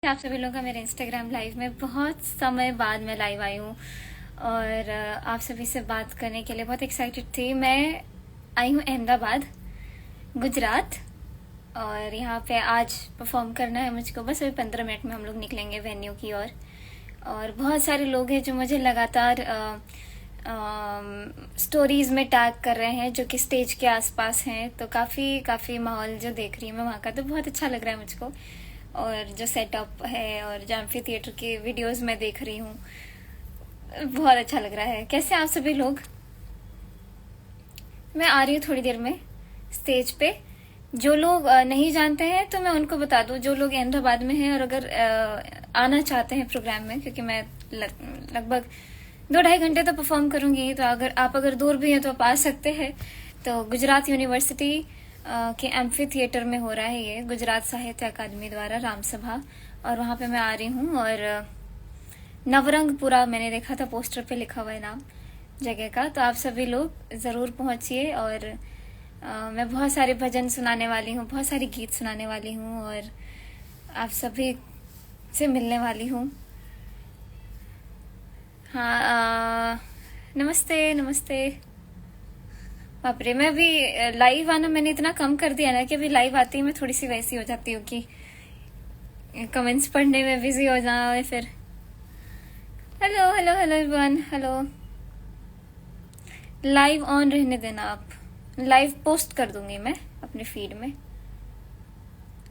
आप सभी लोगों का मेरे इंस्टाग्राम लाइव में बहुत समय बाद मैं लाइव आई हूँ और आप सभी से बात करने के लिए बहुत एक्साइटेड थी। मैं आई हूँ अहमदाबाद, गुजरात, और यहाँ पे आज परफॉर्म करना है मुझको। बस अभी 15 मिनट में हम लोग निकलेंगे वेन्यू की ओर। और बहुत सारे लोग हैं जो मुझे लगातार स्टोरीज में टैग कर रहे हैं जो कि स्टेज के आसपास हैं। तो काफ़ी माहौल जो देख रही हूँ मैं वहाँ का, तो बहुत अच्छा लग रहा है मुझको। और जो सेटअप है और जो एम्फी थिएटर के वीडियोस मैं देख रही हूँ, बहुत अच्छा लग रहा है। कैसे आप सभी लोग? मैं आ रही हूँ थोड़ी देर में स्टेज पे। जो लोग नहीं जानते हैं तो मैं उनको बता दूँ, जो लोग अहमदाबाद में हैं और अगर आना चाहते हैं प्रोग्राम में, क्योंकि मैं लगभग 2-2.5 घंटे तो परफॉर्म करूंगी, तो अगर दूर भी हैं तो आप आ सकते हैं। तो गुजरात यूनिवर्सिटी के एम्फी थिएटर में हो रहा है ये, गुजरात साहित्य अकादमी द्वारा राम सभा, और वहां पे मैं आ रही हूँ। और नवरंगपुरा मैंने देखा था, पोस्टर पे लिखा हुआ है नाम जगह का। तो आप सभी लोग जरूर पहुंचिए। और मैं बहुत सारे भजन सुनाने वाली हूँ, बहुत सारे गीत सुनाने वाली हूँ और आप सभी से मिलने वाली हूँ। हाँ, नमस्ते नमस्ते। बाप रे, मैं अभी लाइव आना मैंने इतना कम कर दिया ना कि अभी लाइव आती ही मैं थोड़ी सी वैसी हो जाती हूँ कि कमेंट्स पढ़ने में बिजी हो जाओ। फिर hello hello hello everyone, hello. Live on रहने देना, आप लाइव पोस्ट कर दूंगी मैं अपने फीड में।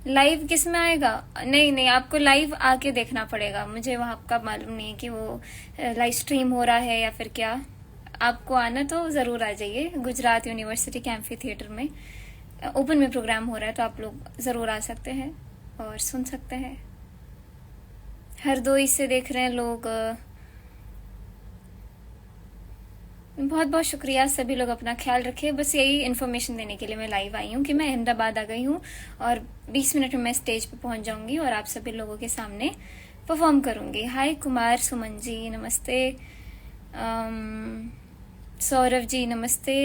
लाइव किस में आएगा? नहीं, आपको लाइव आके देखना पड़ेगा। मुझे वहां का मालूम नहीं है कि वो लाइव स्ट्रीम हो रहा है या फिर क्या। आपको आना तो जरूर आ जाइए। गुजरात यूनिवर्सिटी के एम्फी थिएटर में ओपन में प्रोग्राम हो रहा है, तो आप लोग जरूर आ सकते हैं और सुन सकते हैं। हरदोई से देख रहे हैं लोग, बहुत बहुत शुक्रिया। सभी लोग अपना ख्याल रखें। बस यही इन्फॉर्मेशन देने के लिए मैं लाइव आई हूँ कि मैं अहमदाबाद आ गई हूँ और 20 मिनट में मैं स्टेज पे पहुंच जाऊंगी और आप सभी लोगों के सामने परफॉर्म करूंगी। हाय कुमार सुमन जी, नमस्ते। सौरभ जी नमस्ते।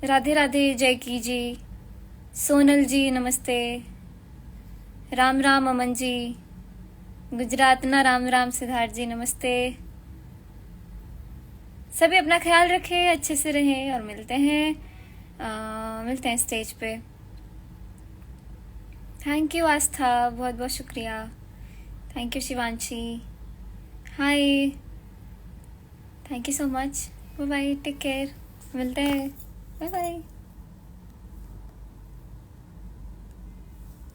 राधे राधे जयकी जी, सोनल जी नमस्ते। राम राम अमन जी, गुजरात ना राम राम सिद्धार्थ जी नमस्ते। सभी अपना ख्याल रखें, अच्छे से रहें और मिलते हैं स्टेज पे। थैंक यू आस्था, बहुत बहुत शुक्रिया। Thank you Shivanshi, hi, thank you so much. Bye bye, take care, मिलते हैं, बाय बाय।